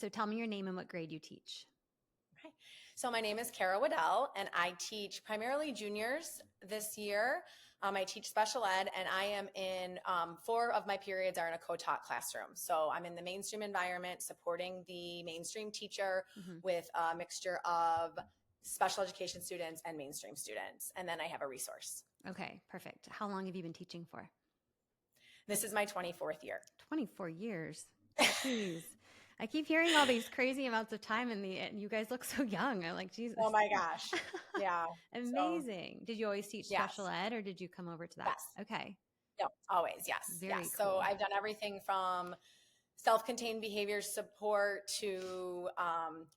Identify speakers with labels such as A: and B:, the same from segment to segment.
A: So tell me your name and what grade you teach.
B: Okay. So my name is Kara Waddell, and I teach primarily juniors this year. I teach special ed, and I am in 4 of my periods are in a co-taught classroom. So I'm in the mainstream environment, supporting the mainstream teacher with a mixture of special education students and mainstream students. And then I have a resource.
A: Okay, perfect. How long have you been teaching for?
B: This is my 24th year.
A: 24 years. Jeez. I keep hearing all these crazy amounts of time and you guys look so young. I'm like, Jesus.
B: Oh my gosh. Yeah.
A: Amazing.
B: So,
A: Did you always teach
B: yes.
A: special ed or did you come over to that?
B: Yes.
A: Okay.
B: No, always. Yes.
A: Very
B: Yes.
A: cool.
B: So I've done everything from self-contained behavior support to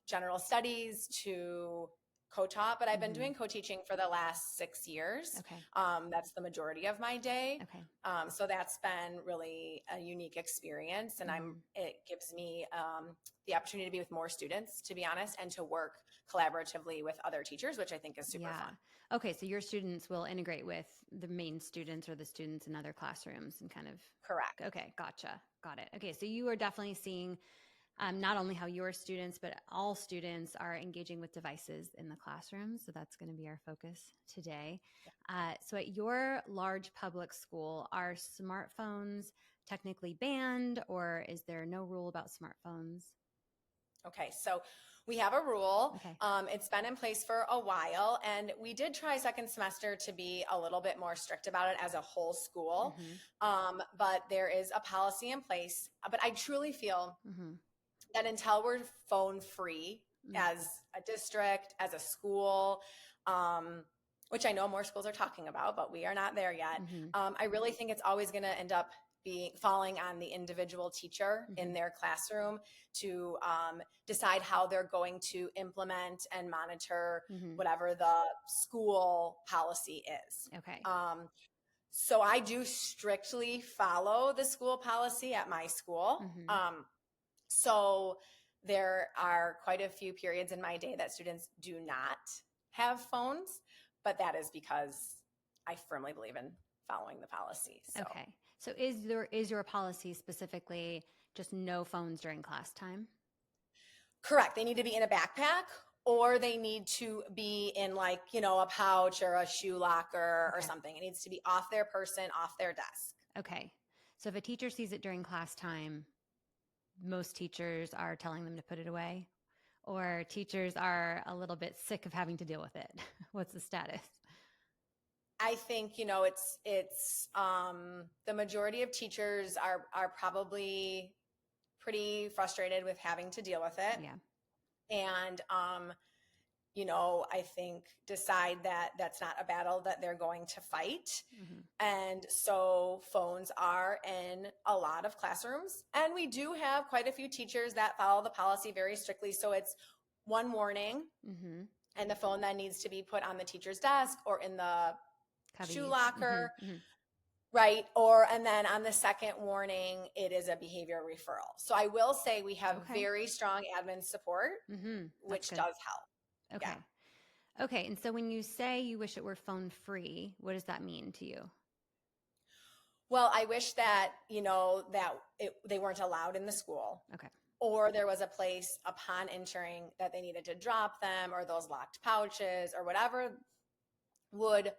B: general studies to co-taught, but I've been doing co-teaching for the last 6 years.
A: Okay.
B: That's the majority of my day.
A: Okay.
B: So that's been really a unique experience, and it gives me the opportunity to be with more students, to be honest, and to work collaboratively with other teachers, which I think is super fun.
A: Okay, so your students will integrate with the main students or the students in other classrooms and kind of.
B: Correct.
A: Okay, gotcha. Got it. Okay, so you are definitely seeing not only how your students, but all students are engaging with devices in the classroom. So that's going to be our focus today. So at your large public school, are smartphones technically banned, or is there no rule about smartphones?
B: Okay, so we have a rule.
A: Okay.
B: It's been in place for a while, and we did try second semester to be a little bit more strict about it as a whole school. But there is a policy in place. But I truly feel that until we're phone free as a district, as a school, which I know more schools are talking about, but we are not there yet. I really think it's always going to end up falling on the individual teacher in their classroom to decide how they're going to implement and monitor whatever the school policy is.
A: Okay.
B: So I do strictly follow the school policy at my school. So there are quite a few periods in my day that students do not have phones, but that is because I firmly believe in following the policy. So.
A: Okay. So is your policy specifically just no phones during class time?
B: Correct. They need to be in a backpack, or they need to be in a pouch or a shoe locker or something. It needs to be off their person, off their desk.
A: Okay. So if a teacher sees it during class time, most teachers are telling them to put it away, or teachers are a little bit sick of having to deal with it. What's the status?
B: I think, it's the majority of teachers are probably pretty frustrated with having to deal with it.
A: Yeah.
B: And, I think decide that that's not a battle that they're going to fight. And so phones are in a lot of classrooms, and we do have quite a few teachers that follow the policy very strictly. So it's one warning and the phone then needs to be put on the teacher's desk or in the shoe locker, right? And then on the second warning, it is a behavior referral. So I will say we have very strong admin support, which does help.
A: Okay. Yeah. Okay. And so when you say you wish it were phone free, what does that mean to you?
B: Well, I wish that, they weren't allowed in the school.
A: Okay.
B: Or there was a place upon entering that they needed to drop them, or those locked pouches or whatever would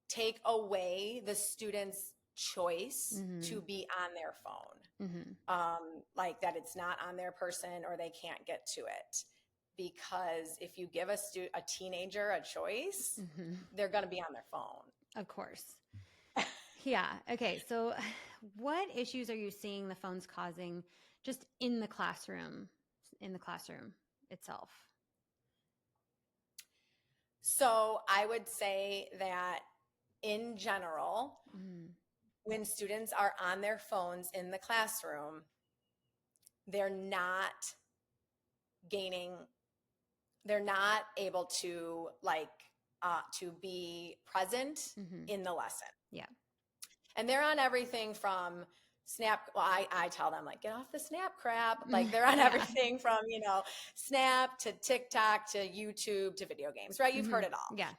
B: take away the student's choice to be on their phone. Like that it's not on their person or they can't get to it. Because if you give a teenager a choice, they're going to be on their phone.
A: Of course. Yeah. Okay. So what issues are you seeing the phones causing just in the classroom itself?
B: So I would say that in general, when students are on their phones in the classroom, they're not able to to be present in the lesson.
A: Yeah.
B: And they're on everything from Snap. Well, I tell them get off the Snap crap. They're on everything from, Snap to TikTok to YouTube to video games, right? You've heard it all.
A: Yeah.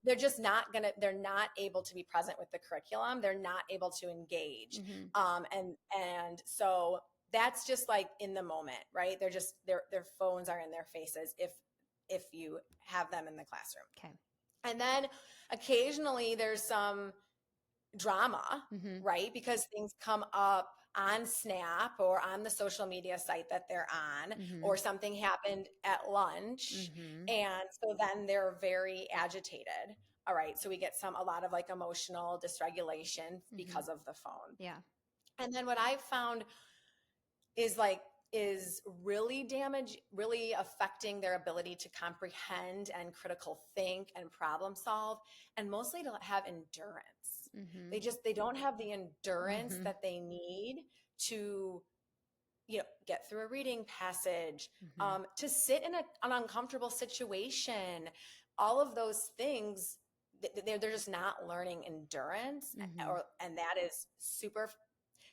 B: They're just they're not able to be present with the curriculum. They're not able to engage. And so that's just like in the moment, right? They're just, their phones are in their faces if you have them in the classroom.
A: Okay.
B: And then occasionally there's some drama,
A: Mm-hmm.
B: right? Because things come up on Snap or on the social media site that they're on,
A: Mm-hmm.
B: or something happened at lunch.
A: Mm-hmm.
B: And so then they're very agitated. All right. So we get a lot of like emotional dysregulation because of the phone.
A: Yeah.
B: And then what I've found is really affecting their ability to comprehend and critical think and problem solve, and mostly to have endurance.
A: Mm-hmm.
B: They don't have the endurance
A: Mm-hmm.
B: that they need to, get through a reading passage,
A: Mm-hmm.
B: to sit in an uncomfortable situation. All of those things, they're just not learning endurance,
A: Mm-hmm.
B: and that is super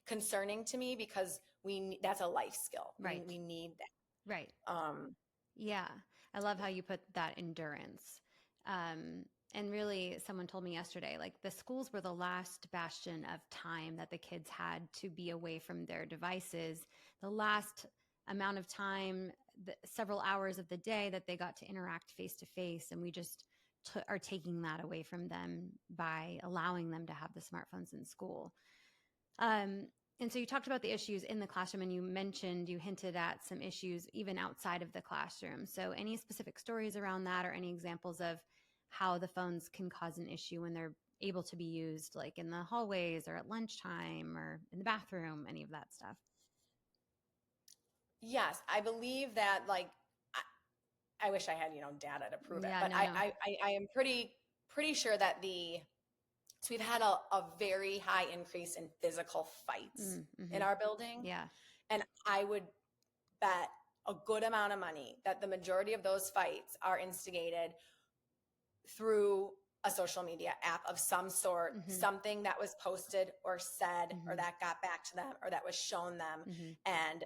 B: concerning to me, because that's a life skill.
A: Right.
B: We need that.
A: Right. Yeah. I love how you put that endurance. And really, someone told me yesterday, like the schools were the last bastion of time that the kids had to be away from their devices. The last amount of time, several hours of the day that they got to interact face to face. And we just are taking that away from them by allowing them to have the smartphones in school. And so you talked about the issues in the classroom, and you hinted at some issues even outside of the classroom. So any specific stories around that, or any examples of how the phones can cause an issue when they're able to be used, like in the hallways or at lunchtime or in the bathroom, any of that stuff?
B: Yes, I believe that, like, I wish I had, data to prove it,
A: Yeah,
B: but
A: no, no.
B: I am pretty sure that so we've had a very high increase in physical fights
A: Mm-hmm.
B: in our building.
A: Yeah.
B: And I would bet a good amount of money that the majority of those fights are instigated through a social media app of some sort,
A: Mm-hmm.
B: something that was posted or said,
A: Mm-hmm.
B: or that got back to them, or that was shown them.
A: Mm-hmm.
B: And,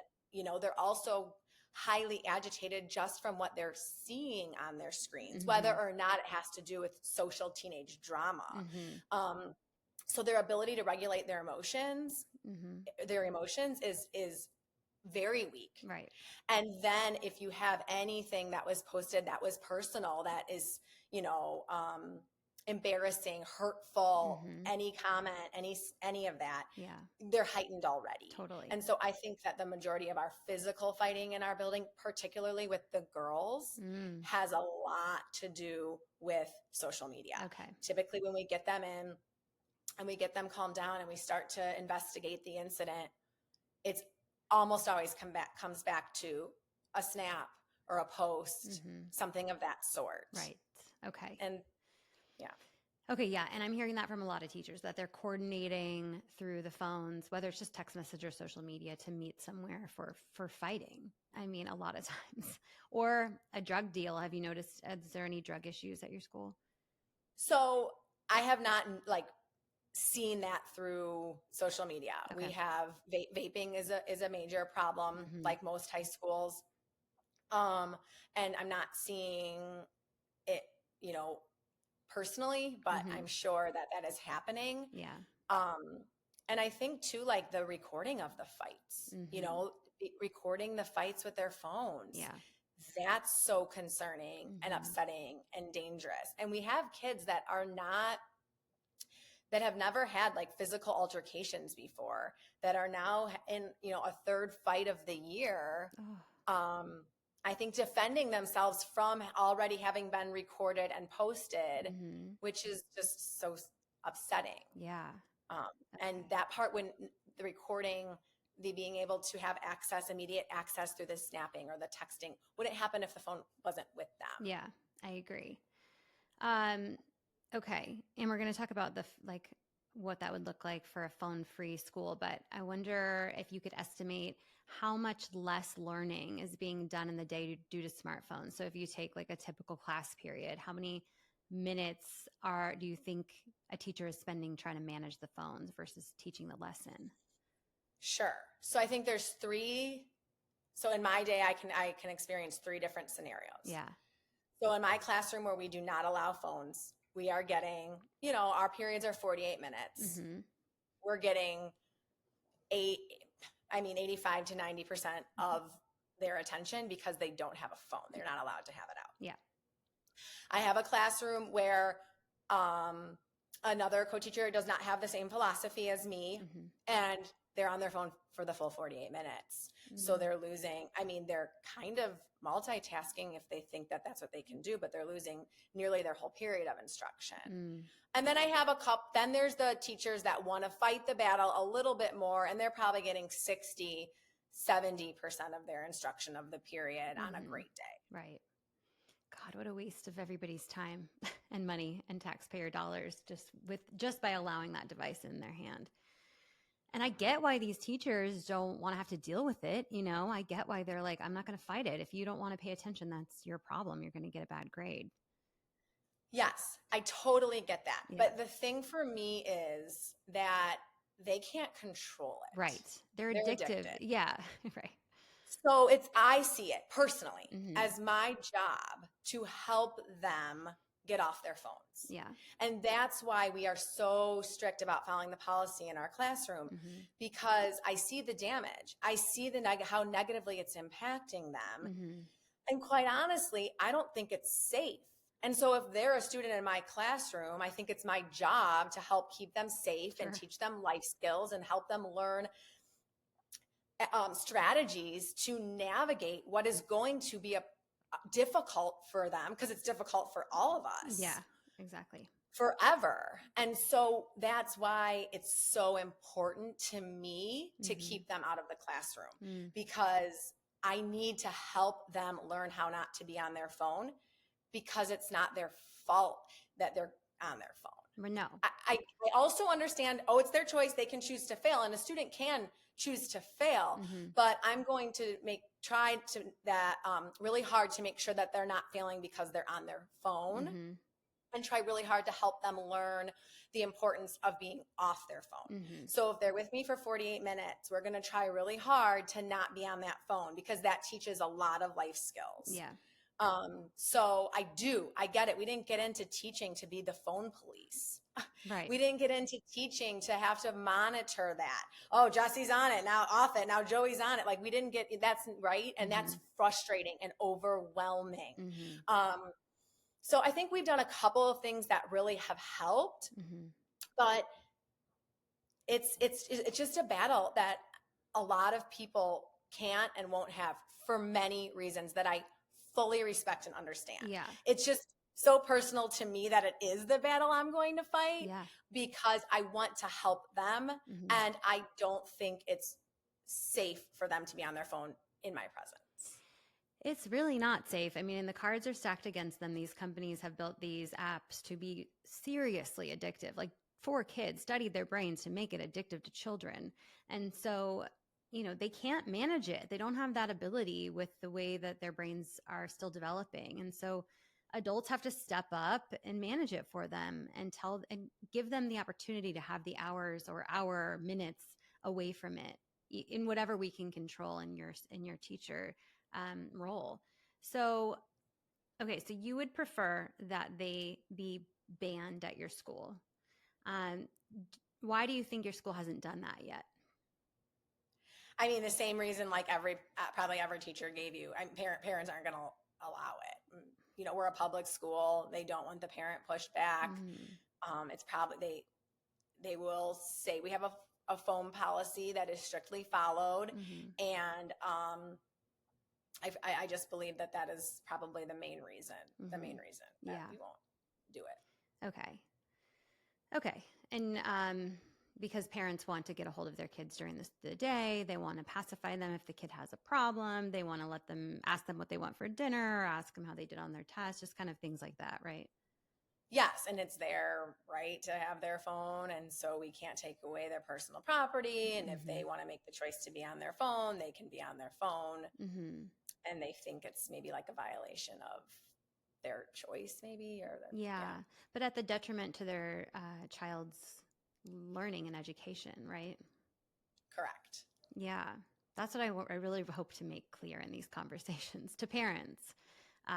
B: they're also highly agitated just from what they're seeing on their screens,
A: Mm-hmm.
B: whether or not it has to do with social teenage drama.
A: Mm-hmm.
B: So their ability to regulate their emotions, is very weak.
A: Right.
B: And then if you have anything that was posted that was personal, that is, embarrassing, hurtful,
A: Mm-hmm.
B: any comment, any of that,
A: Yeah.
B: they're heightened already.
A: Totally.
B: And so I think that the majority of our physical fighting in our building, particularly with the girls, has a lot to do with social media.
A: Okay.
B: Typically when we get them in and we get them calmed down and we start to investigate the incident, it's almost always comes back to a snap or a post, something of that sort.
A: Right. Okay.
B: And yeah.
A: Okay, yeah, and I'm hearing that from a lot of teachers, that they're coordinating through the phones, whether it's just text message or social media, to meet somewhere for fighting. I mean, a lot of times. Or a drug deal. Have you noticed, is there any drug issues at your school?
B: So I have not seen that through social media.
A: Okay.
B: We have vaping is a major problem, like most high schools. And I'm not seeing it, personally, but I'm sure that is happening.
A: Yeah.
B: And I think too, like the recording of the fights, recording the fights with their phones.
A: Yeah.
B: That's so concerning and upsetting and dangerous. And we have kids that have never had like physical altercations before, that are now in, a third fight of the year. Oh. I think defending themselves from already having been recorded and posted, which is just so upsetting.
A: Yeah.
B: And that part, when the recording, the being able to have immediate access through the snapping or the texting, wouldn't happen if the phone wasn't with them.
A: Yeah, I agree. Okay. And we're going to talk about what that would look like for a phone-free school, but I wonder if you could estimate how much less learning is being done in the day due to smartphones. So if you take like a typical class period, how many minutes do you think a teacher is spending trying to manage the phones versus teaching the lesson?
B: Sure. So I think there's three. So in my day, I can experience three different scenarios.
A: Yeah.
B: So in my classroom where we do not allow phones, we are getting, our periods are 48 minutes. We're getting 85 to 90% of their attention because they don't have a phone. They're not allowed to have it out.
A: Yeah.
B: I have a classroom where another co-teacher does not have the same philosophy as me, and they're on their phone for the full 48 minutes. So they're losing, they're kind of multitasking if they think that that's what they can do, but they're losing nearly their whole period of instruction. And then I have then there's the teachers that want to fight the battle a little bit more, and they're probably getting 60, 70% of their instruction of the period on a great day.
A: Right. God, what a waste of everybody's time and money and taxpayer dollars just by allowing that device in their hand. And I get why these teachers don't want to have to deal with it. I get why they're like, I'm not going to fight it. If you don't want to pay attention, that's your problem. You're going to get a bad grade.
B: Yes, I totally get that.
A: Yeah.
B: But the thing for me is that they can't control it.
A: Right. They're addicted. Yeah, right.
B: So I see it personally as my job to help them get off their phones.
A: Yeah.
B: And that's why we are so strict about following the policy in our classroom, because I see the damage. I see how negatively it's impacting them. And quite honestly, I don't think it's safe. And so if they're a student in my classroom, I think it's my job to help keep them safe and teach them life skills and help them learn strategies to navigate what is going to be difficult for them, because it's difficult for all of us.
A: Yeah, exactly.
B: Forever. And so that's why it's so important to me to keep them out of the classroom, because I need to help them learn how not to be on their phone, because it's not their fault that they're on their phone.
A: But no.
B: I also understand, it's their choice. They can choose to fail, and a student can choose to fail, but I'm going to try really hard to make sure that they're not failing because they're on their phone, and try really hard to help them learn the importance of being off their phone. So if they're with me for 48 minutes, we're going to try really hard to not be on that phone, because that teaches a lot of life skills.
A: Yeah.
B: So I get it. We didn't get into teaching to be the phone police.
A: Right.
B: We didn't get into teaching to have to monitor that. Oh, Jesse's on it now, off it. Now Joey's on it. Like, we didn't get, that's right. And that's frustrating and overwhelming. So I think we've done a couple of things that really have helped, but it's just a battle that a lot of people can't and won't have, for many reasons that I fully respect and understand.
A: Yeah.
B: It's just so personal to me that it is the battle I'm going to fight, because I want to help them, and I don't think it's safe for them to be on their phone in my presence.
A: It's really not safe. And the cards are stacked against them. These companies have built these apps to be seriously addictive, like for kids, studied their brains to make it addictive to children. And so, they can't manage it. They don't have that ability with the way that their brains are still developing. And so adults have to step up and manage it for them, and give them the opportunity to have the hours or minutes away from it in whatever we can control in your teacher role. So, okay, so you would prefer that they be banned at your school. Why do you think your school hasn't done that yet?
B: The same reason like probably every teacher gave you. Parents aren't going to allow it. We're a public school. They don't want the parent pushed back. It's probably, they will say we have a phone policy that is strictly followed. And I just believe that is probably the main reason, that we won't do it. Okay. And because parents want to get a hold of their kids during the day, they want to pacify them if the kid has a problem. They want to ask them what they want for dinner, or ask them how they did on their test, just kind of things like that, right? Yes, and it's their right to have their phone, and so we can't take away their personal property. And if they want to make the choice to be on their phone, they can be on their phone. And they think it's maybe like a violation of their choice, maybe, or
A: but at the detriment to their child's learning and education, right?
B: Correct.
A: Yeah, that's what I really hope to make clear in these conversations to parents.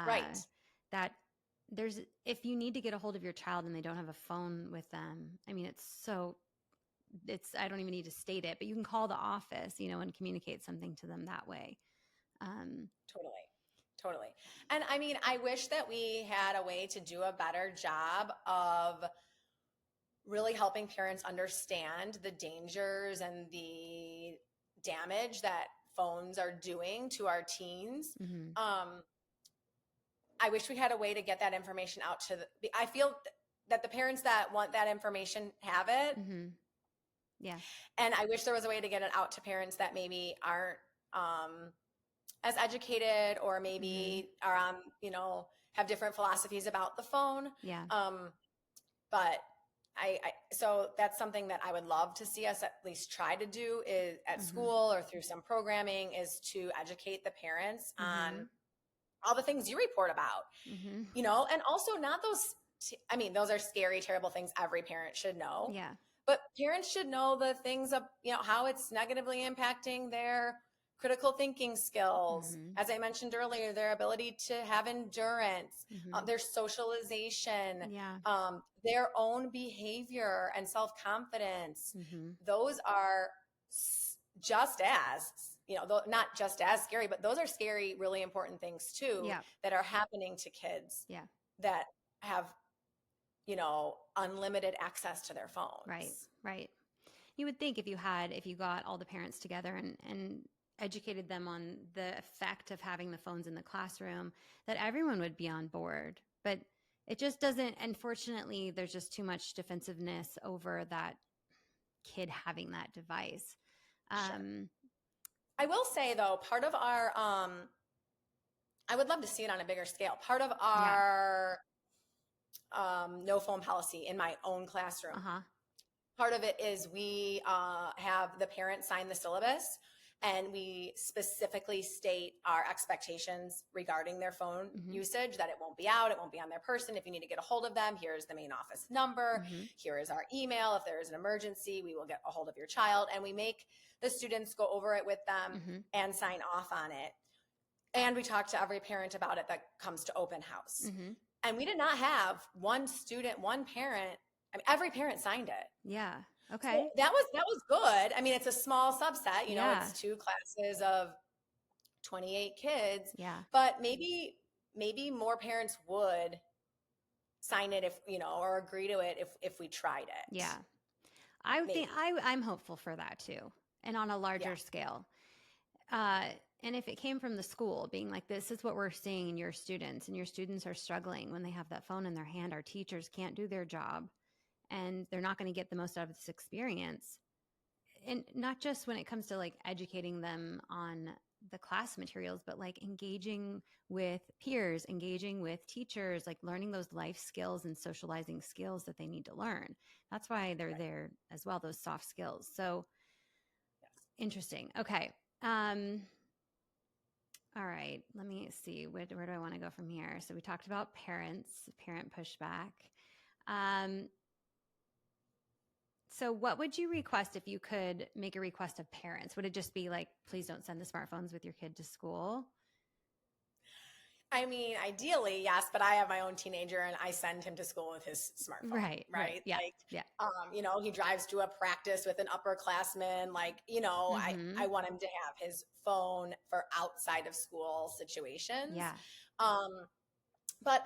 B: Right.
A: That if you need to get a hold of your child and they don't have a phone with them, it's so I don't even need to state it, but you can call the office, and communicate something to them that way.
B: Totally. And I mean, I wish that we had a way to do a better job of really helping parents understand the dangers and the damage that phones are doing to our teens. I wish we had a way to get that information out to I feel that the parents that want that information have it.
A: Yeah.
B: And I wish there was a way to get it out to parents that maybe aren't as educated, or maybe are on, have different philosophies about the phone.
A: Yeah.
B: But so that's something that I would love to see us at least try to do is at school or through some programming, is to educate the parents on all the things you report about, and also not those, those are scary, terrible things every parent should know.
A: Yeah.
B: But parents should know the things of, how it's negatively impacting their critical thinking skills. As I mentioned earlier, their ability to have endurance, their socialization, their own behavior and self-confidence. Those are just as, not just as scary, but those are scary, really important things too, that are happening to kids that have, unlimited access to their phones.
A: Right. You would think if you got all the parents together and educated them on the effect of having the phones in the classroom, that everyone would be on board. But it just doesn't. Unfortunately, there's just too much defensiveness over that kid having that device.
B: Sure. I will say though, part of our, I would love to see it on a bigger scale. Part of our no phone policy in my own classroom, part of it is we have the parents sign the syllabus, and we specifically state our expectations regarding their phone usage, that it won't be out, it won't be on their person. If you need to get a hold of them, here's the main office number. Here is our email. If there is an emergency, we will get a hold of your child. And we make the students go over it with them and sign off on it. And we talk to every parent about it that comes to open house. And we did not have one parent. Every parent signed it.
A: Yeah. Okay.
B: So that was good. It's a small subset, it's 2 classes of 28 kids.
A: Yeah.
B: But maybe more parents would sign it if, or agree to it if we tried it.
A: Yeah. I'm hopeful for that too. And on a larger scale. And if it came from the school being like, this is what we're seeing in your students, and your students are struggling when they have that phone in their hand, our teachers can't do their job, and they're not going to get the most out of this experience. And not just when it comes to like educating them on the class materials, but like engaging with peers, engaging with teachers, like learning those life skills and socializing skills that they need to learn. That's why they're there as well, those soft skills. So interesting. Okay. All right. Let me see. Where do I want to go from here? So we talked about parent pushback. So what would you request if you could make a request of parents? Would it just be like, please don't send the smartphones with your kid to school?
B: Ideally, yes, but I have my own teenager and I send him to school with his smartphone. Right.
A: Yeah.
B: He drives to a practice with an upperclassman. I want him to have his phone for outside of school situations.
A: Yeah.
B: But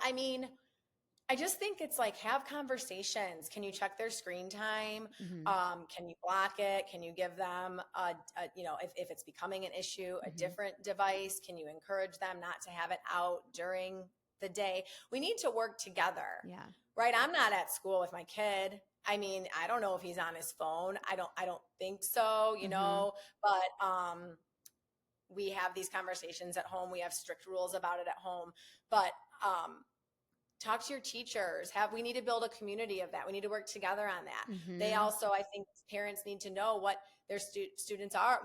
B: I just think it's like, have conversations. Can you check their screen time? Can you block it? Can you give them if it's becoming an issue, a different device? Can you encourage them not to have it out during the day? We need to work together.
A: Yeah.
B: Right. I'm not at school with my kid. I don't know if he's on his phone. I don't think so, but we have these conversations at home. We have strict rules about it at home, but talk to your teachers. We need to build a community of that. We need to work together on that. They also, I think parents need to know what their students are,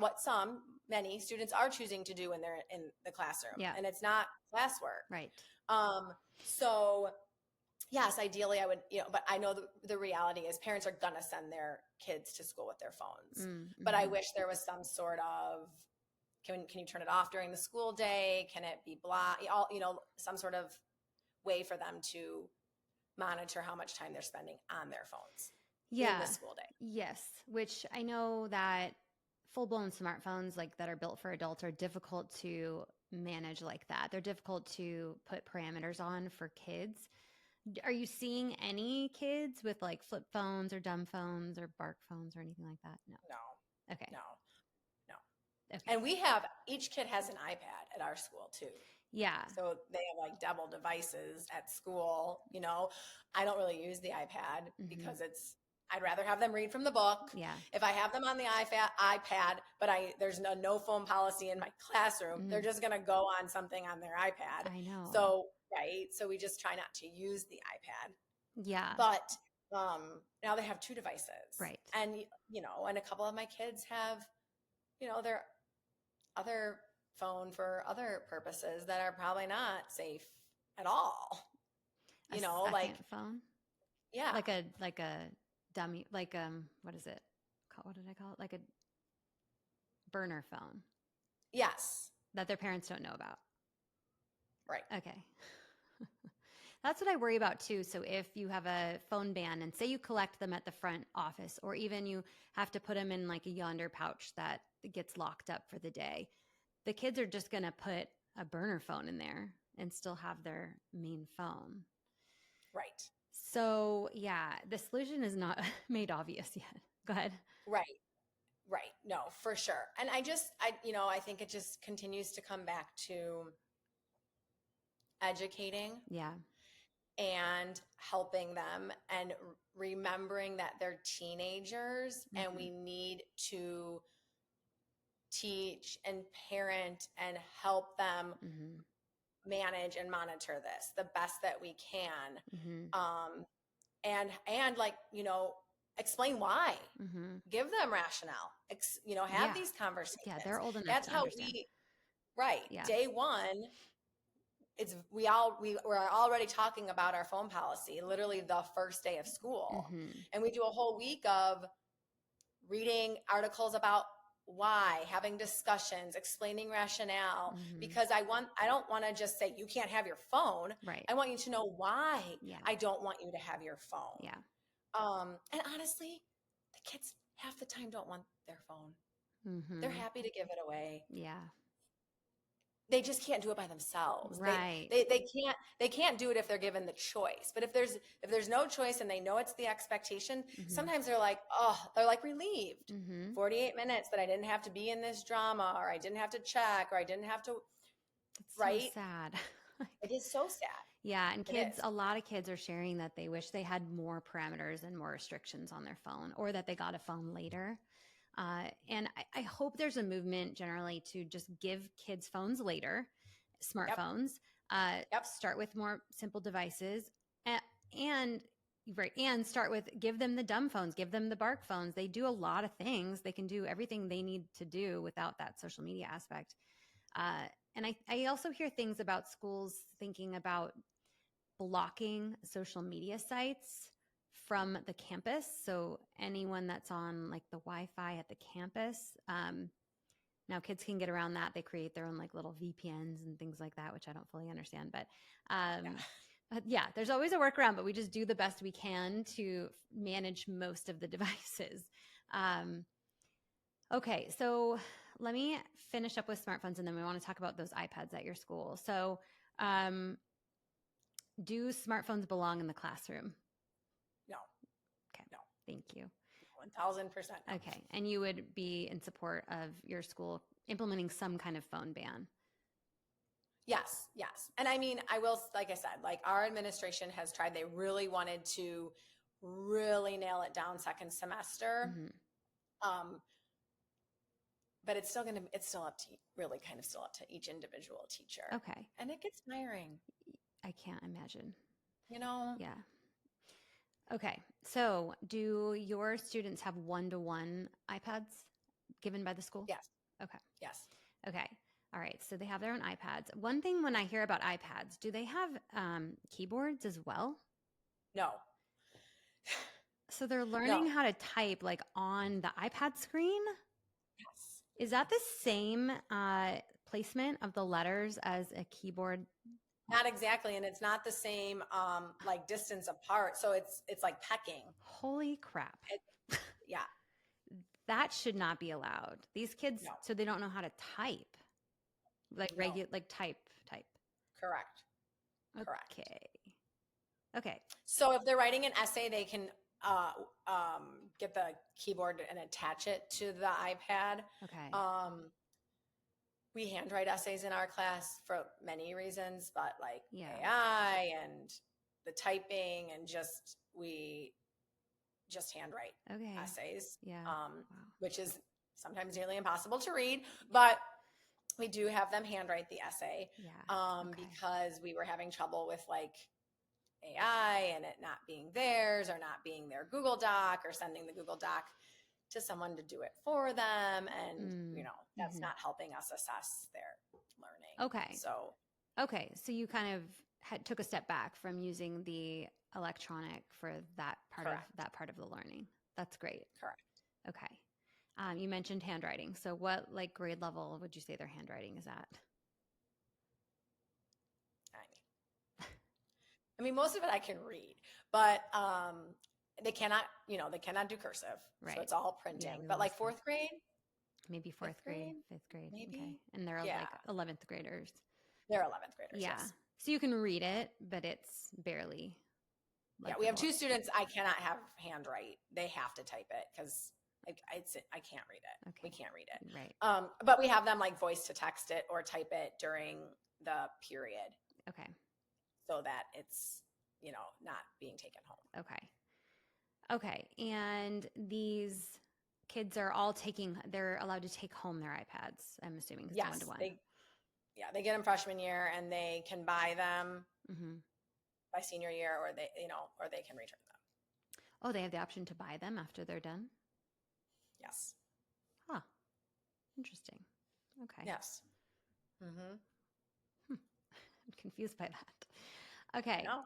B: many students are choosing to do when they're in the classroom.
A: Yeah.
B: And it's not classwork.
A: Right.
B: So yes, ideally I would, but I know the reality is parents are going to send their kids to school with their phones. But I wish there was some sort of, can you turn it off during the school day? Can it be blocked? Some sort of way for them to monitor how much time they're spending on their phones. in the
A: Yeah.
B: school day.
A: Yes. Which I know that full-blown smartphones like that are built for adults are difficult to manage like that. They're difficult to put parameters on for kids. Are you seeing any kids with like flip phones or dumb phones or bark phones or anything like that? No.
B: No,
A: Okay.
B: no, no.
A: Okay.
B: And each kid has an iPad at our school too.
A: Yeah.
B: So they have like double devices at school. I don't really use the iPad because I'd rather have them read from the book.
A: Yeah.
B: If I have them on the iPad, but there's no phone policy in my classroom, they're just going to go on something on their iPad.
A: I know.
B: So, right. So we just try not to use the iPad.
A: Yeah.
B: But now they have 2 devices.
A: Right.
B: And, and a couple of my kids have, their other phone for other purposes that are probably not safe at all.
A: A
B: like
A: phone?
B: Yeah.
A: Like a dummy, like what is it? What did I call it? Like a burner phone.
B: Yes.
A: That their parents don't know about.
B: Right.
A: Okay. That's what I worry about too. So if you have a phone ban and say you collect them at the front office, or even you have to put them in like a yonder pouch that gets locked up for the day, the kids are just going to put a burner phone in there and still have their main phone.
B: Right.
A: So yeah, the solution is not made obvious yet. Go ahead.
B: Right. Right. No, for sure. And I think it just continues to come back to educating.
A: Yeah.
B: And helping them and remembering that they're teenagers and we need to teach and parent and help them manage and monitor this the best that we can. And like, explain why, give them rationale, have these conversations.
A: Yeah. They're old enough.
B: That's
A: to
B: how
A: understand.
B: Right. Yeah. Day one, we're already talking about our phone policy literally the first day of school. And we do a whole week of reading articles about why, having discussions, explaining rationale, because I don't want to just say you can't have your phone.
A: Right.
B: I want you to know why I don't want you to have your phone.
A: Yeah.
B: And honestly, the kids half the time don't want their phone. They're happy to give it away.
A: Yeah.
B: They just can't do it by themselves.
A: Right.
B: They can't do it if they're given the choice. But if there's no choice and they know it's the expectation, sometimes they're like relieved. 48 minutes that I didn't have to be in this drama, or I didn't have to check, or I didn't have to.
A: It's
B: right?
A: So sad.
B: It is so sad.
A: Yeah, and a lot of kids are sharing that they wish they had more parameters and more restrictions on their phone, or that they got a phone later. And I hope there's a movement generally to just give kids phones later, smartphones. Start with more simple devices, and start with give them the dumb phones, give them the bark phones. They do a lot of things. They can do everything they need to do without that social media aspect. And I also hear things about schools thinking about blocking social media sites from the campus. So anyone that's on like the Wi-Fi at the campus, now kids can get around that. They create their own like little VPNs and things like that, which I don't fully understand. But yeah, there's always a workaround, but we just do the best we can to manage most of the devices. Okay, so let me finish up with smartphones, and then we want to talk about those iPads at your school. So do smartphones belong in the classroom?
B: No.
A: Okay.
B: No.
A: Thank you.
B: 1000%.
A: Okay. And you would be in support of your school implementing some kind of phone ban?
B: Yes. Yes. And I mean, I will, like I said, like our administration has tried, they really wanted to really nail it down second semester. But it's still up to each individual teacher.
A: Okay.
B: And it gets tiring.
A: I can't imagine.
B: Yeah.
A: Okay. So do your students have one-to-one iPads given by the school?
B: Yes.
A: Okay.
B: Yes.
A: Okay. All right. So they have their own iPads. One thing when I hear about iPads, do they have keyboards as well?
B: No.
A: So they're learning how to type like on the iPad screen?
B: Yes.
A: Is that the same placement of the letters as a keyboard
B: Not exactly, and it's not the same like distance apart. So it's like pecking.
A: Holy crap.
B: Yeah.
A: That should not be allowed. These kids,
B: No.
A: so they don't know how to type, like
B: No.
A: like type.
B: Correct. Correct.
A: Okay.
B: So if they're writing an essay, they can get the keyboard and attach it to the iPad.
A: Okay.
B: We handwrite essays in our class for many reasons, but like
A: Yeah.
B: AI and the typing and we just handwrite essays,
A: Yeah.
B: which is sometimes nearly impossible to read, but we do have them handwrite the essay because we were having trouble with like AI and it not being theirs or not being their Google Doc or sending the Google Doc to someone to do it for them. And, that's not helping us assess their learning.
A: Okay. So you kind of took a step back from using the electronic for that part of the learning. That's great.
B: Correct.
A: Okay. You mentioned handwriting. So what like grade level would you say their handwriting is at?
B: I mean, most of it I can read, but they cannot do cursive. Right. So it's all printing. But like fourth grade?
A: Maybe fourth grade, fifth grade.
B: Maybe.
A: Okay. And they're like 11th graders.
B: They're 11th graders.
A: Yeah.
B: Yes.
A: So you can read it, but it's barely.
B: Yeah. We have 2 students I cannot have handwrite. They have to type it because I can't read it. Okay. We can't read it.
A: Right.
B: But we have them like voice to text it or type it during the period.
A: Okay.
B: So that it's, not being taken home.
A: Okay. And these kids are all they're allowed to take home their iPads, I'm assuming.
B: Yes.
A: One-to-one.
B: They get them freshman year and they can buy them by senior year or they can return them.
A: Oh, they have the option to buy them after they're done?
B: Yes.
A: Huh. Interesting. Okay.
B: Yes.
A: I'm confused by that. Okay.
B: No.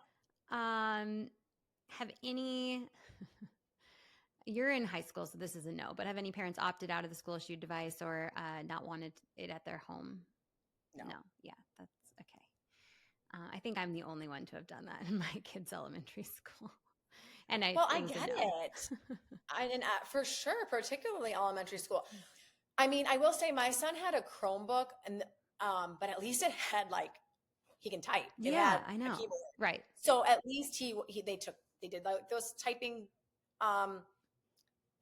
A: Have any, you're in high school, so this is a no, but have any parents opted out of the school issued device or not wanted it at their home?
B: No.
A: Yeah, that's okay. I think I'm the only one to have done that in my kids' elementary school. And I
B: get it. For sure, particularly elementary school. I mean, I will say my son had a Chromebook and but at least it had like he can type.
A: I know. Right.
B: So at least they did like those typing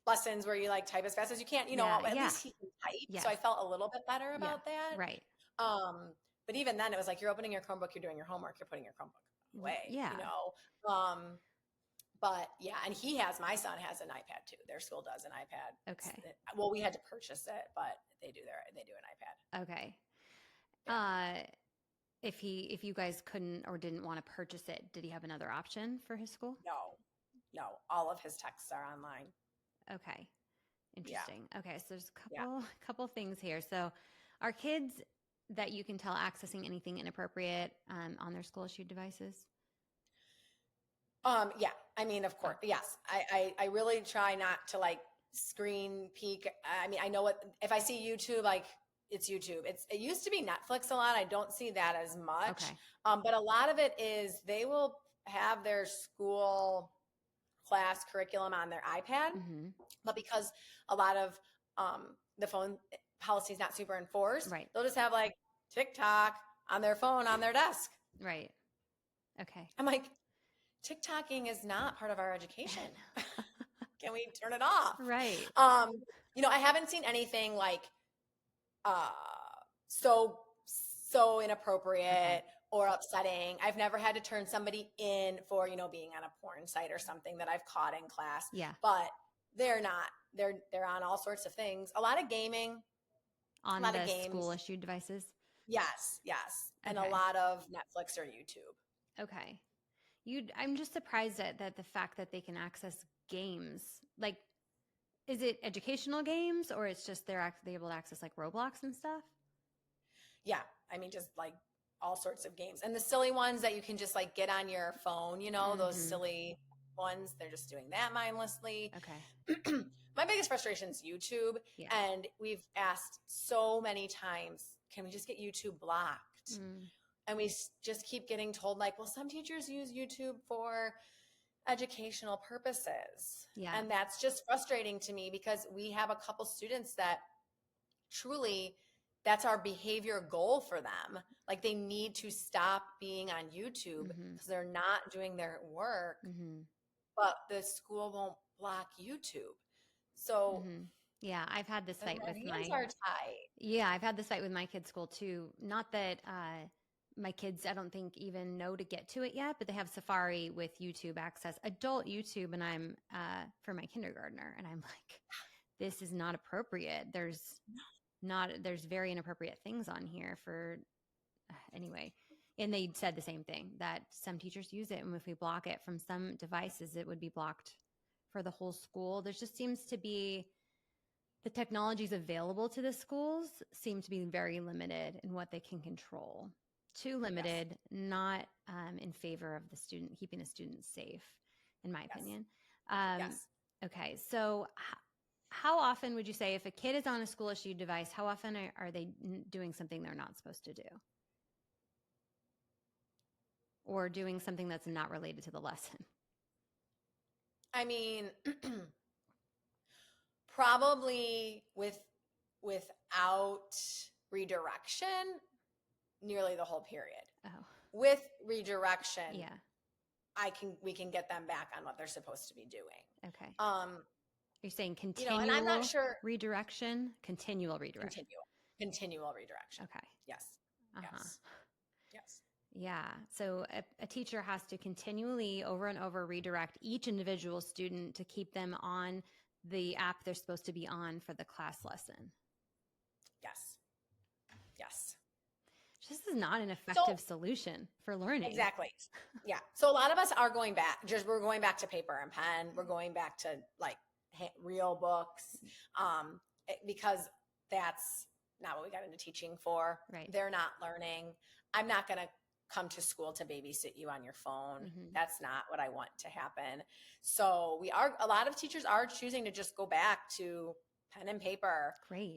B: lessons where you like type as fast as you can, at least he can type. Yes. So I felt a little bit better about that.
A: Right.
B: But even then it was like, you're opening your Chromebook, you're doing your homework, you're putting your Chromebook away.
A: Yeah.
B: But yeah, and my son has an iPad too. Their school does an iPad.
A: Okay.
B: Well, we had to purchase it, but they do an iPad.
A: Okay.
B: Yeah.
A: If you guys couldn't or didn't want to purchase it, did he have another option for his school?
B: No. All of his texts are online.
A: Okay. Interesting. Yeah. Okay. So there's a couple things here. So are kids that you can tell accessing anything inappropriate on their school issued devices?
B: Yeah. I mean, of course. Yes. I really try not to like screen peek. I mean, I know if I see YouTube, like it's YouTube. It used to be Netflix a lot. I don't see that as much.
A: Okay.
B: But a lot of it is they will have their school class curriculum on their iPad, but because a lot of the phone policy is not super enforced,
A: right,
B: they'll just have like TikTok on their phone on their desk.
A: Right. Okay.
B: I'm like, TikToking is not part of our education. Can we turn it off?
A: Right.
B: I haven't seen anything like so inappropriate or upsetting. I've never had to turn somebody in for, being on a porn site or something that I've caught in class.
A: Yeah.
B: But they're not. They're on all sorts of things. A lot of gaming.
A: On the school issued devices?
B: Yes. And a lot of Netflix or YouTube.
A: Okay. I'm just surprised at the fact that they can access games. Like, is it educational games or it's just they're able to access like Roblox and stuff?
B: Yeah. I mean, just like all sorts of games. And the silly ones that you can just like get on your phone, those silly ones, they're just doing that mindlessly.
A: Okay.
B: My biggest frustration is YouTube.
A: Yeah.
B: And we've asked so many times, can we just get YouTube blocked? And we just keep getting told like, well, some teachers use YouTube for educational purposes.
A: Yeah.
B: And that's just frustrating to me because we have a couple students that truly that's our behavior goal for them. Like they need to stop being on YouTube because they're not doing their work, but the school won't block YouTube. So
A: yeah, I've had this fight with
B: hands are tied.
A: Yeah, I've had this fight with my kids' school too. Not that my kids, I don't think, even know to get to it yet, but they have Safari with YouTube access, adult YouTube, and I'm for my kindergartner, and I'm like, this is not appropriate. There's very inappropriate things on here for anyway. And they said the same thing, that some teachers use it, and if we block it from some devices, it would be blocked for the whole school. There just seems to be the technologies available to the schools seem to be very limited in what they can control. Too limited, not in favor of the student, keeping the students safe, in my opinion. Okay, so how often would you say, if a kid is on a school issued device, how often are they doing something they're not supposed to do? Or doing something that's not related to the lesson?
B: I mean, probably without redirection, nearly the whole period.
A: Oh.
B: With redirection,
A: yeah,
B: we can get them back on what they're supposed to be doing.
A: Okay. You're saying continual
B: and I'm not sure
A: redirection, continual redirection.
B: Continual redirection.
A: Okay.
B: Yes. Yes.
A: Yeah. So a teacher has to continually over and over redirect each individual student to keep them on the app they're supposed to be on for the class lesson.
B: Yes.
A: This is not an effective solution for learning.
B: Exactly. Yeah. So a lot of us are going back. We're going back to paper and pen. We're going back to like real books, because that's not what we got into teaching for.
A: Right.
B: They're not learning. I'm not going to come to school to babysit you on your phone. That's not what I want to happen. So a lot of teachers are choosing to just go back to pen and paper.
A: Great.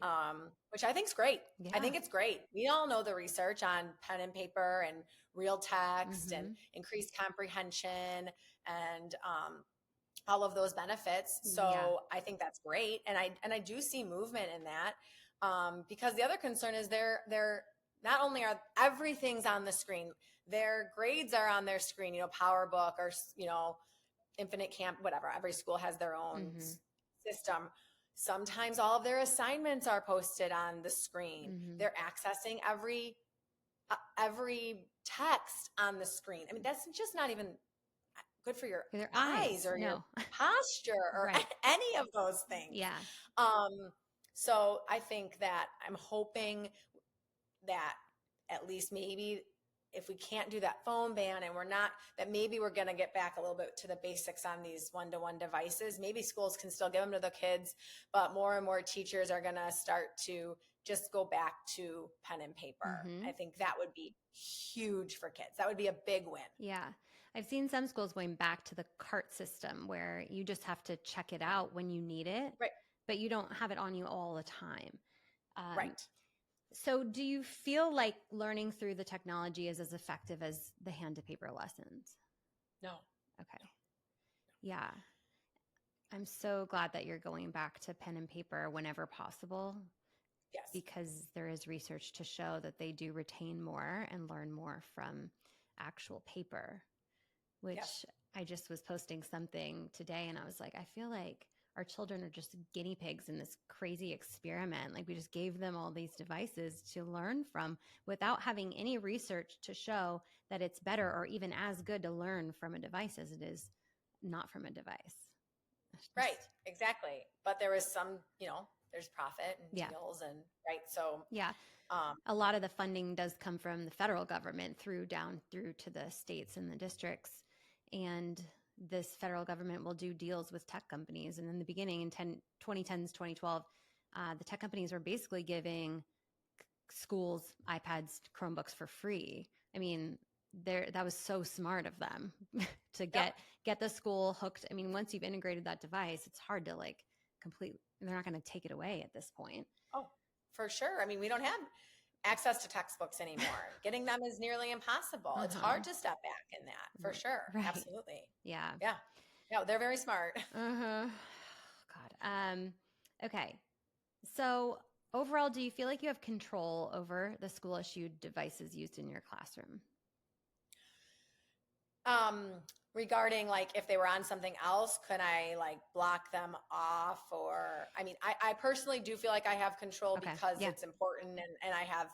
B: Which I think is great.
A: Yeah.
B: I think it's great. We all know the research on pen and paper and real text and increased comprehension and all of those benefits. So I think that's great. And I do see movement in that, because the other concern is they're not only are everything's on the screen, their grades are on their screen, PowerBook or, Infinite Camp, whatever. Every school has their own system. Sometimes all of their assignments are posted on the screen. They're accessing every text on the screen. I mean, that's just not even good for your eyes or your posture or any of those things.
A: Yeah.
B: So I think that I'm hoping that at least maybe if we can't do that phone ban and maybe we're going to get back a little bit to the basics on these one-to-one devices. Maybe schools can still give them to the kids, but more and more teachers are going to start to just go back to pen and paper. I think that would be huge for kids. That would be a big win.
A: Yeah. I've seen some schools going back to the cart system where you just have to check it out when you need it, but you don't have it on you all the time.
B: Right.
A: So do you feel like learning through the technology is as effective as the hand-to-paper lessons?
B: No.
A: Okay. Yeah. I'm so glad that you're going back to pen and paper whenever possible.
B: Yes.
A: Because there is research to show that they do retain more and learn more from actual paper, which I just was posting something today and I was like, I feel like our children are just guinea pigs in this crazy experiment. Like we just gave them all these devices to learn from without having any research to show that it's better or even as good to learn from a device as it is not from a device.
B: Right. Exactly. But there is some, there's profit and deals and So
A: a lot of the funding does come from the federal government down through to the states and the districts. And this federal government will do deals with tech companies. And in the beginning, in 2010s, 2012, the tech companies were basically giving schools iPads, Chromebooks for free. I mean, that was so smart of them to get the school hooked. I mean, once you've integrated that device, it's hard to they're not going to take it away at this point.
B: Oh, for sure. I mean, we don't have access to textbooks anymore. Getting them is nearly impossible. It's hard to step back in that, for sure.
A: Right.
B: Absolutely.
A: Yeah.
B: Yeah. Yeah, they're very smart.
A: God. Okay. So overall, do you feel like you have control over the school issued devices used in your classroom?
B: Regarding like if they were on something else, could I like block them off? Or I mean, I personally do feel like I have control because it's important, and I have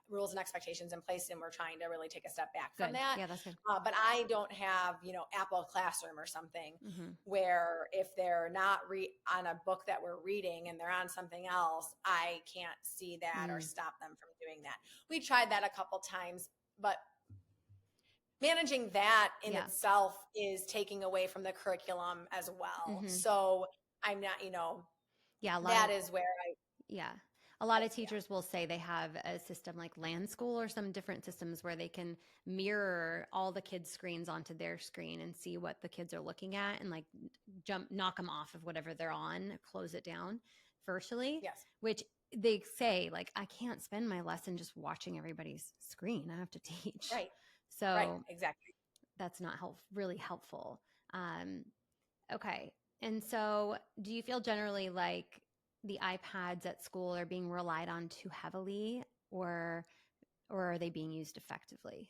B: rules and expectations in place, and we're trying to really take a step back from that.
A: Yeah, that's good.
B: But I don't have, Apple Classroom or something where if they're not on a book that we're reading and they're on something else, I can't see that or stop them from doing that. We tried that a couple times, but managing that in itself is taking away from the curriculum as well. So I'm not, that is where
A: a lot of teachers will say they have a system like Land School or some different systems where they can mirror all the kids' screens onto their screen and see what the kids are looking at and like knock them off of whatever they're on, close it down virtually.
B: Yes.
A: Which they say, like, I can't spend my lesson just watching everybody's screen. I have to teach.
B: Right.
A: So
B: right, exactly.
A: That's not really helpful. Okay. And so do you feel generally like the iPads at school are being relied on too heavily, or are they being used effectively?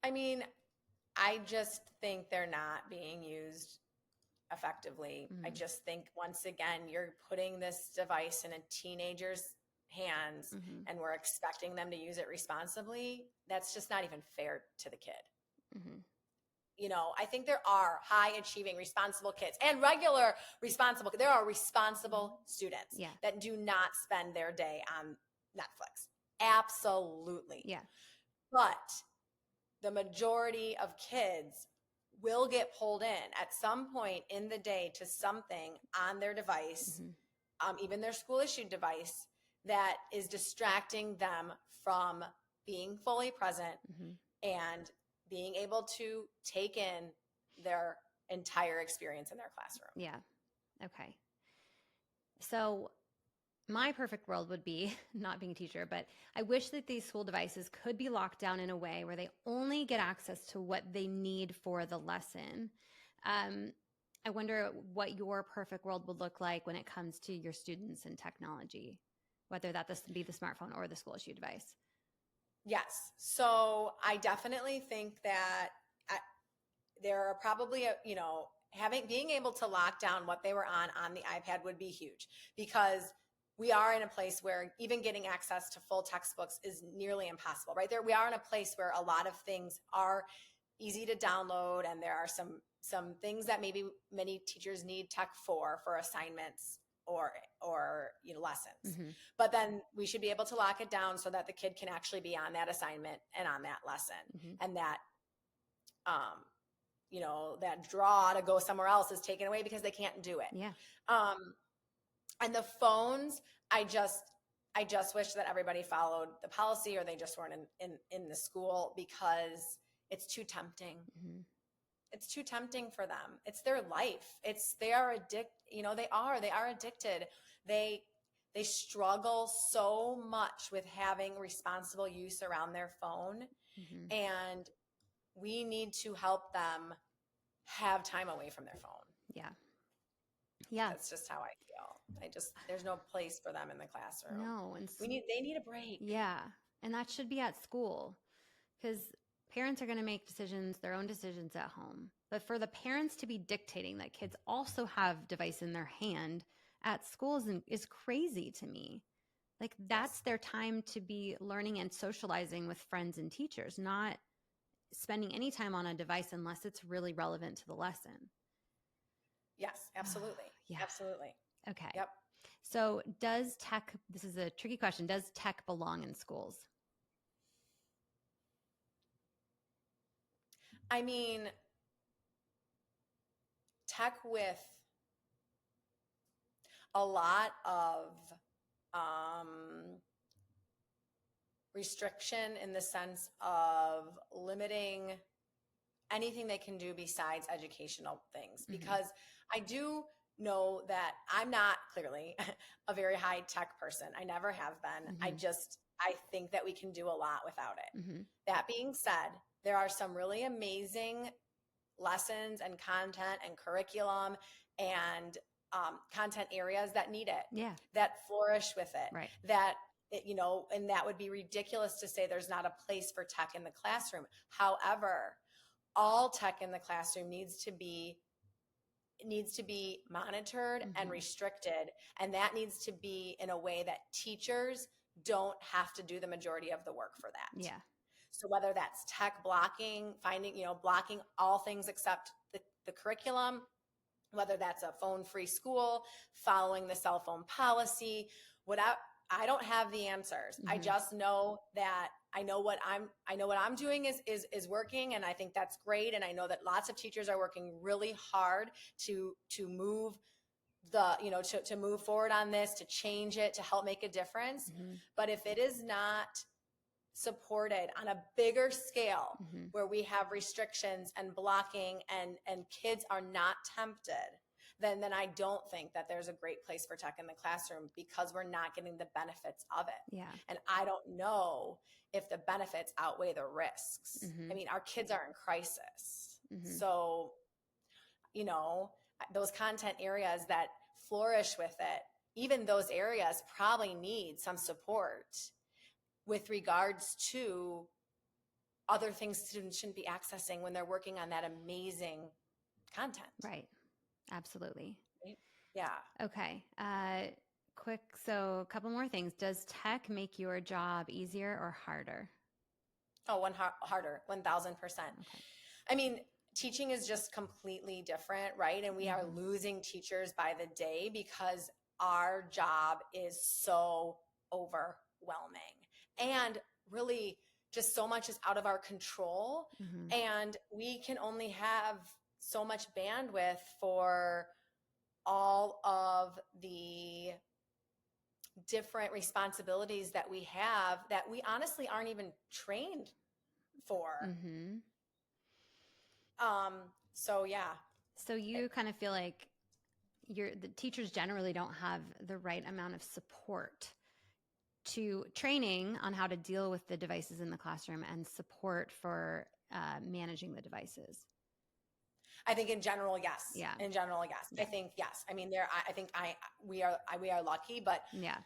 B: I mean, I just think they're not being used effectively. I just think, once again, you're putting this device in a teenager's hands and we're expecting them to use it responsibly. That's just not even fair to the kid. I think there are high achieving, responsible kids and regular responsible. There are responsible students that do not spend their day on Netflix. Absolutely.
A: Yeah.
B: But the majority of kids will get pulled in at some point in the day to something on their device, even their school issued device, that is distracting them from being fully present and being able to take in their entire experience in their classroom.
A: Yeah. Okay. So my perfect world would be, not being a teacher, but I wish that these school devices could be locked down in a way where they only get access to what they need for the lesson. I wonder what your perfect world would look like when it comes to your students and technology, whether that be the smartphone or the school issue device.
B: Yes. So I definitely think that there are probably, being able to lock down what they were on the iPad would be huge, because we are in a place where even getting access to full textbooks is nearly impossible, right? We are in a place where a lot of things are easy to download, and there are some things that maybe many teachers need tech for assignments or lessons. But then we should be able to lock it down so that the kid can actually be on that assignment and on that lesson, and that that draw to go somewhere else is taken away because they can't do it.
A: Yeah.
B: And the phones, I just wish that everybody followed the policy, or they just weren't in the school, because it's too tempting. It's too tempting for them. It's their life. They are addicted. They struggle so much with having responsible use around their phone. And we need to help them have time away from their phone. Yeah. That's just how I feel. There's no place for them in the classroom.
A: No. And
B: they need a break.
A: Yeah. And that should be at school, because parents are going to make their own decisions at home. But for the parents to be dictating that kids also have device in their hand at school is crazy to me. Like, that's their time to be learning and socializing with friends and teachers, not spending any time on a device unless it's really relevant to the lesson.
B: Yes, absolutely. Absolutely.
A: Okay.
B: Yep.
A: So this is a tricky question, does tech belong in schools?
B: I mean, tech with a lot of restriction, in the sense of limiting anything they can do besides educational things, because I do know that I'm not clearly a very high tech person. I never have been. I think that we can do a lot without it. That being said, there are some really amazing lessons and content and curriculum and content areas that need it, that flourish with it, that, and that would be ridiculous to say there's not a place for tech in the classroom. However, all tech in the classroom needs to be monitored and restricted. And that needs to be in a way that teachers don't have to do the majority of the work for that.
A: Yeah.
B: So whether that's tech blocking, blocking all things except the curriculum, whether that's a phone-free school, following the cell phone policy, whatever, I don't have the answers. I just know that I know what I'm doing is working, and I think that's great. And I know that lots of teachers are working really hard to move to move forward on this, to change it, to help make a difference. But if it is not supported on a bigger scale, where we have restrictions and blocking and kids are not tempted, then I don't think that there's a great place for tech in the classroom, because we're not getting the benefits of it. Yeah. And I don't know if the benefits outweigh the risks. I mean, our kids are in crisis. So, those content areas that flourish with it, even those areas probably need some support with regards to other things students shouldn't be accessing when they're working on that amazing content.
A: Right. Absolutely.
B: Right? Yeah.
A: Okay. So a couple more things. Does tech make your job easier or harder?
B: Oh, harder, 1,000%. Okay. I mean, teaching is just completely different, right? And we are losing teachers by the day because our job is so overwhelming. And really just so much is out of our control. And we can only have so much bandwidth for all of the different responsibilities that we have that we honestly aren't even trained for. So yeah. So
A: you kind of feel like the teachers generally don't have the right amount of support to training on how to deal with the devices in the classroom and support for managing the devices.
B: I think in general, yes.
A: Yeah.
B: In general, yes. Yeah. I think yes. I mean, we are lucky, but yeah.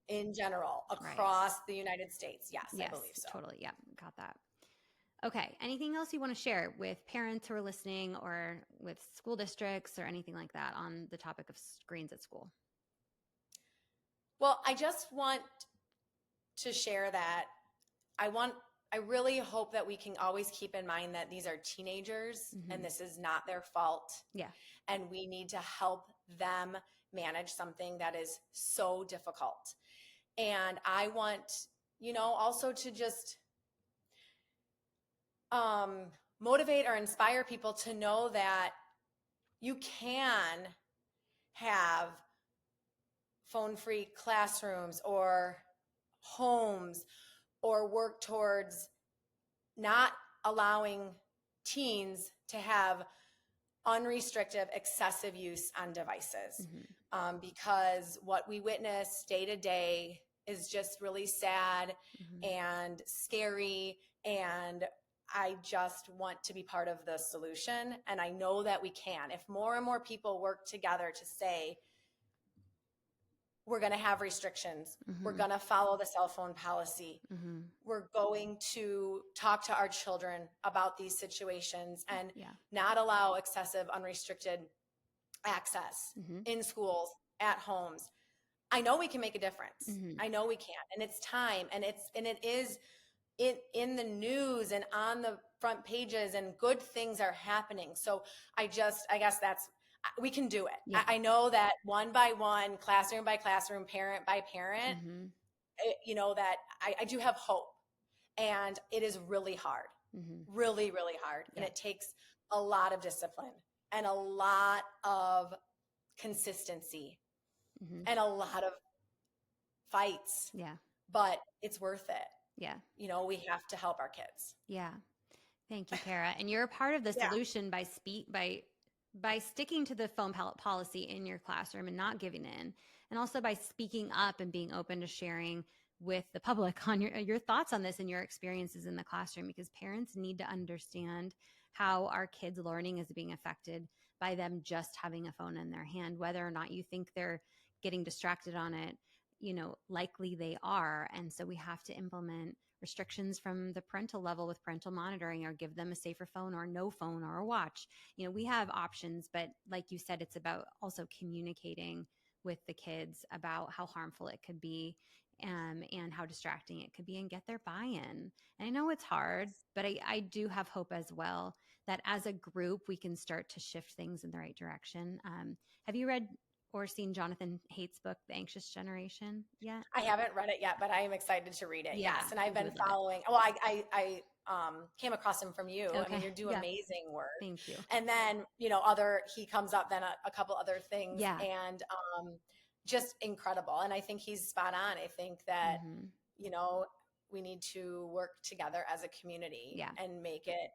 B: In general, across the United States, yes, I believe so.
A: Totally. Yeah, got that. Okay. Anything else you want to share with parents who are listening, or with school districts, or anything like that on the topic of screens at school?
B: Well, I just want to share that I really hope that we can always keep in mind that these are teenagers and this is not their fault.
A: Yeah.
B: And we need to help them manage something that is so difficult. And I want, also to just motivate or inspire people to know that you can have phone-free classrooms or homes, or work towards not allowing teens to have unrestricted, excessive use on devices. Because what we witness day to day is just really sad and scary. And I just want to be part of the solution. And I know that we can. If more and more people work together to say, we're going to have restrictions. We're going to follow the cell phone policy. We're going to talk to our children about these situations and not allow excessive, unrestricted access in schools, at homes. I know we can make a difference. I know we can. And it's time. And it is in the news and on the front pages, and good things are happening. So I guess we can do it. Yeah. I know that one by one, classroom by classroom, parent by parent, that I do have hope. And it is really hard, really, really hard. Yeah. And it takes a lot of discipline and a lot of consistency and a lot of fights. Yeah. But it's worth it. Yeah. We have to help our kids.
A: Yeah. Thank you, Kara. And you're a part of the solution by by sticking to the phone policy in your classroom and not giving in, and also by speaking up and being open to sharing with the public on your thoughts on this and your experiences in the classroom, because parents need to understand how our kids' learning is being affected by them just having a phone in their hand, whether or not you think they're getting distracted on it. Likely they are. And so we have to implement restrictions from the parental level with parental monitoring, or give them a safer phone or no phone or a watch. We have options, but like you said, it's about also communicating with the kids about how harmful it could be, and how distracting it could be, and get their buy-in. And I know it's hard, but I do have hope as well that as a group, we can start to shift things in the right direction. Have you read or seen Jonathan Haidt's book, The Anxious Generation, yet?
B: I haven't read it yet, but I am excited to read it.
A: Yeah,
B: Yes. And I've
A: you
B: been
A: would love it.
B: following, well, I came across him from you. I
A: Okay.
B: mean, you do
A: Yeah.
B: amazing work.
A: Thank you.
B: And then, he comes up then a couple other things,
A: Yeah.
B: and just incredible. And I think he's spot on. I think that, we need to work together as a community,
A: Yeah.
B: and make it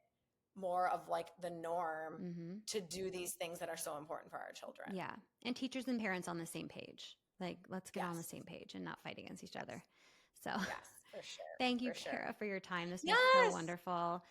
B: more of like the norm
A: Mm-hmm.
B: to do these things that are so important for our children.
A: Yeah. And teachers and parents on the same page. Like, let's get on the
B: Yes.
A: same page and not fight against each other. So
B: Yes, for sure.
A: thank you,
B: For sure.
A: Kara, for your time. This was so
B: Yes.
A: wonderful.